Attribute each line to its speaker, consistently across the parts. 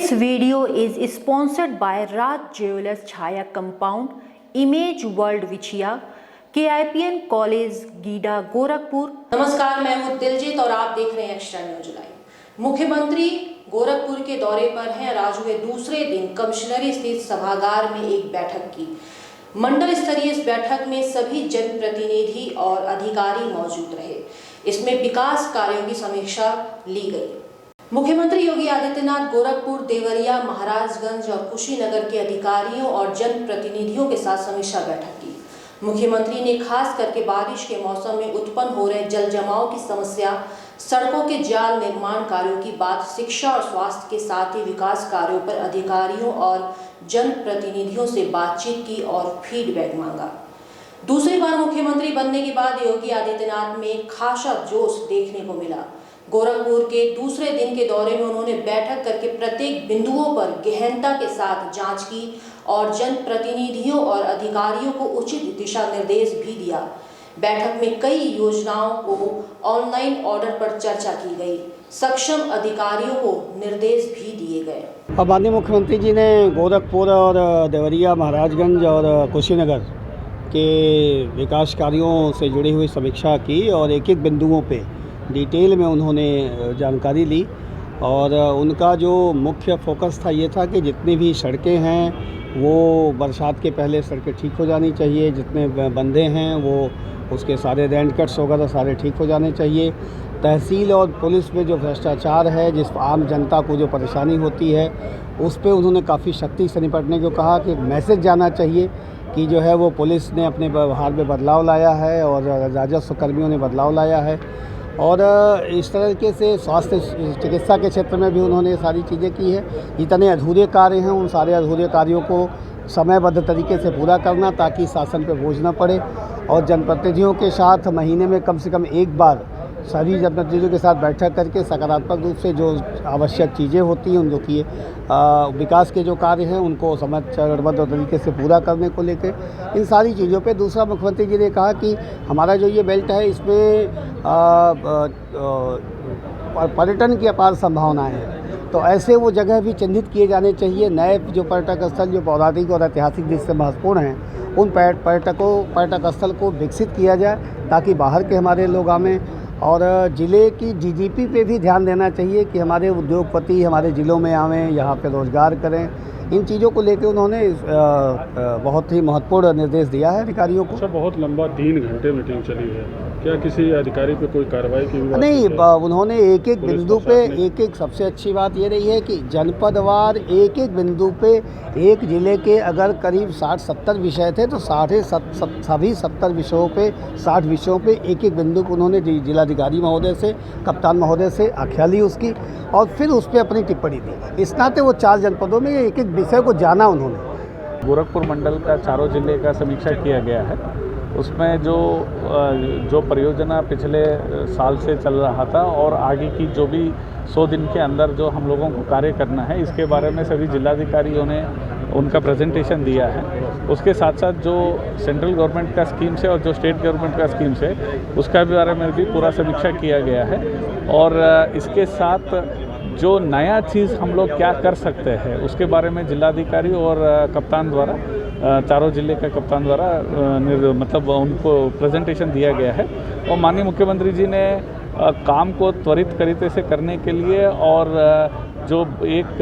Speaker 1: This video is sponsored by Raj Jewelers Chaya Compound, Image World Vichia, KIPN college GIDA Gorakhpur. नमस्कार, मैं हूं दिलजीत और आप देख रहे हैं एक्स्ट्रा न्यूज लाइव। मुख्यमंत्री गोरखपुर के दौरे पर हैं। आज हुए दूसरे दिन कमिश्नरी स्थित सभागार में एक बैठक की। मंडल स्तरीय इस बैठक में सभी जनप्रतिनिधि और अधिकारी मौजूद रहे। इसमें विकास कार्यों की समीक्षा ली गई। मुख्यमंत्री योगी आदित्यनाथ गोरखपुर, देवरिया, महाराजगंज और कुशीनगर के अधिकारियों और जनप्रतिनिधियों के साथ समीक्षा बैठक की। मुख्यमंत्री ने खास करके बारिश के मौसम में उत्पन्न हो रहे जल जमाव की समस्या, सड़कों के जाल निर्माण कार्यों की बात, शिक्षा और स्वास्थ्य के साथ ही विकास कार्यों पर अधिकारियों और जनप्रतिनिधियों से बातचीत की और फीडबैक मांगा। दूसरी बार मुख्यमंत्री बनने के बाद योगी आदित्यनाथ में खासा जोश देखने को मिला। गोरखपुर के दूसरे दिन के दौरे में उन्होंने बैठक करके प्रत्येक बिंदुओं पर गहनता के साथ जांच की और जनप्रतिनिधियों और अधिकारियों को उचित दिशा निर्देश भी दिया। बैठक में कई योजनाओं को ऑनलाइन ऑर्डर पर चर्चा की गई। सक्षम अधिकारियों को निर्देश भी दिए गए।
Speaker 2: अब माननीय मुख्यमंत्री जी ने गोरखपुर और देवरिया, महाराजगंज और कुशीनगर के विकास कार्यों से जुड़ी हुई समीक्षा की और एक एक बिंदुओं पे डिटेल में उन्होंने जानकारी ली। और उनका जो मुख्य फोकस था ये था कि जितनी भी सड़कें हैं वो बरसात के पहले सड़कें ठीक हो जानी चाहिए, जितने बंदे हैं वो उसके सारे रैंड कट्स वगैरह सारे ठीक हो जाने चाहिए। तहसील और पुलिस में जो भ्रष्टाचार है, जिस आम जनता को जो परेशानी होती है, उस पे उन्होंने काफ़ी सख्ती से निपटने को कहा कि मैसेज जाना चाहिए कि जो है वो पुलिस ने अपने व्यवहार में बदलाव लाया है और राजस्व कर्मियों ने बदलाव लाया है। और इस तरीके से स्वास्थ्य चिकित्सा के क्षेत्र में भी उन्होंने सारी चीज़ें की है। जितने अधूरे कार्य हैं उन सारे अधूरे कार्यों को समयबद्ध तरीके से पूरा करना ताकि शासन पर बोझ न पड़े। और जनप्रतिनिधियों के साथ महीने में कम से कम एक बार सभी जनप्रतिनिधियों के साथ बैठक करके सकारात्मक रूप से जो आवश्यक चीज़ें होती हैं उन जो कि विकास के जो कार्य हैं उनको चरणबद्ध तरीके से पूरा करने को लेकर इन सारी चीज़ों पे। दूसरा, मुख्यमंत्री जी ने कहा कि हमारा जो ये बेल्ट है इसमें पर्यटन की अपार संभावनाएं हैं, तो ऐसे वो जगह भी चिन्हित किए जाने चाहिए। नए जो पर्यटक स्थल जो पौराणिक और ऐतिहासिक दृष्टि से महत्वपूर्ण हैं उन पर्यटक स्थल को विकसित किया जाए ताकि बाहर के हमारे लोग आवें। और ज़िले की जीडीपी पे भी ध्यान देना चाहिए कि हमारे उद्योगपति हमारे ज़िलों में आवें, यहाँ पे रोज़गार करें। इन चीज़ों को लेकर उन्होंने बहुत ही महत्वपूर्ण निर्देश दिया है अधिकारियों को।
Speaker 3: अच्छा, बहुत लंबा 3 घंटे मीटिंग चली है, क्या किसी अधिकारी पे कोई कार्रवाई की बात
Speaker 2: नहीं? उन्होंने एक एक बिंदु पे एक सबसे अच्छी बात ये रही है कि जनपदवार एक एक बिंदु पे एक ज़िले के अगर करीब 60-70 विषय थे तो सभी 70 विषयों पे 60 विषयों पे एक एक बिंदु को उन्होंने जिलाधिकारी महोदय से, कप्तान महोदय से आख्या ली उसकी और फिर उस पर अपनी टिप्पणी दी। इस नाते वो 4 जनपदों में एक एक विषय को जाना उन्होंने।
Speaker 4: गोरखपुर मंडल का चारों जिले का समीक्षा किया गया है। उसमें जो परियोजना पिछले साल से चल रहा था और आगे की जो भी 100 दिन के अंदर जो हम लोगों को कार्य करना है इसके बारे में सभी जिलाधिकारियों ने उनका प्रेजेंटेशन दिया है। उसके साथ साथ जो सेंट्रल गवर्नमेंट का स्कीम्स है और जो स्टेट गवर्नमेंट का स्कीम्स है उसका बारे में भी पूरा समीक्षा किया गया है। और इसके साथ जो नया चीज़ हम लोग क्या कर सकते हैं उसके बारे में जिलाधिकारी और कप्तान द्वारा, चारों जिले के कप्तान द्वारा मतलब उनको प्रेजेंटेशन दिया गया है। और माननीय मुख्यमंत्री जी ने काम को त्वरित तरीके से करने के लिए और जो एक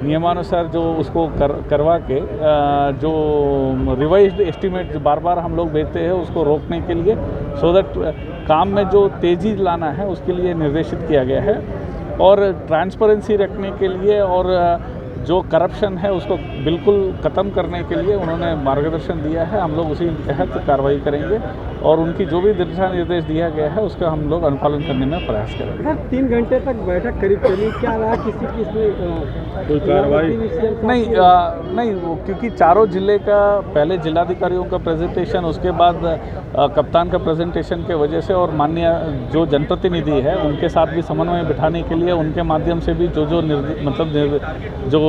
Speaker 4: नियमानुसार जो उसको करवा के जो रिवाइज्ड एस्टीमेट जो बार बार हम लोग भेजते हैं उसको रोकने के लिए सो दैट काम में जो तेज़ी लाना है उसके लिए निर्देशित किया गया है। और ट्रांसपेरेंसी रखने के लिए और जो करप्शन है उसको बिल्कुल ख़त्म करने के लिए उन्होंने मार्गदर्शन दिया है। हम लोग उसी के तहत कार्रवाई करेंगे और उनकी जो भी दिशा निर्देश दिया गया है उसका हम लोग अनुपालन करने में प्रयास करेंगे।
Speaker 3: सर, 3 घंटे तक बैठक करीब चली, क्या रहा? किसी कोई कार्रवाई
Speaker 4: नहीं, क्योंकि चारों जिले का पहले जिलाधिकारियों का प्रेजेंटेशन, उसके बाद कप्तान का प्रेजेंटेशन के वजह से और माननीय जो जनप्रतिनिधि है उनके साथ भी समन्वय बिठाने के लिए उनके माध्यम से भी जो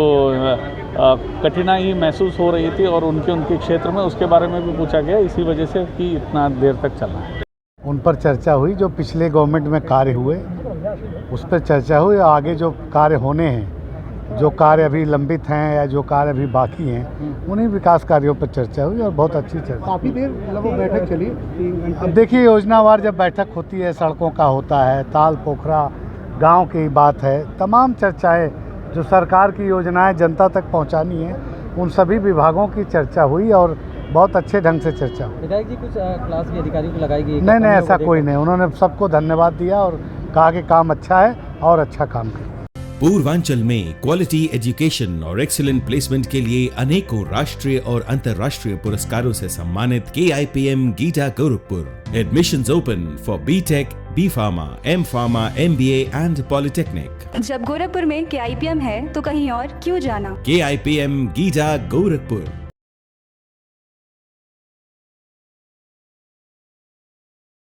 Speaker 4: कठिनाई महसूस हो रही थी और उनके क्षेत्र में उसके बारे में भी पूछा गया, इसी वजह से कि इतना देर तक चलना है।
Speaker 5: उन पर चर्चा हुई, जो पिछले गवर्नमेंट में कार्य हुए उस पर चर्चा हुई। आगे जो कार्य होने हैं जो कार्य अभी लंबित हैं या जो कार्य अभी बाकी हैं उन्हीं विकास कार्यों पर चर्चा हुई और बहुत अच्छी चर्चा।
Speaker 3: काफ़ी देर लगभग बैठक चली।
Speaker 5: अब देखिए योजनावार जब बैठक होती है, सड़कों का होता है, ताल पोखरा गांव की बात है, तमाम चर्चाएं जो सरकार की योजनाएं जनता तक पहुंचानी है उन सभी विभागों की चर्चा हुई और बहुत अच्छे ढंग से चर्चा हुई।
Speaker 3: विधायक जी कुछ क्लास के अधिकारियों को लगाई गई?
Speaker 5: नहीं ऐसा कोई नहीं, उन्होंने सबको धन्यवाद दिया और कहा कि काम अच्छा है और अच्छा काम करें।
Speaker 6: पूर्वांचल में क्वालिटी एजुकेशन और एक्सीलेंट प्लेसमेंट के लिए अनेकों राष्ट्रीय और अंतर्राष्ट्रीय पुरस्कारों से सम्मानित KIPM GIDA Gorakhpur. Admissions open for B.Tech, B.Pharma, M.Pharma, MBA and polytechnic.
Speaker 7: जब गोरखपुर में KIPM है तो कहीं और क्यों जाना?
Speaker 6: KIPM गीडा गोरखपुर।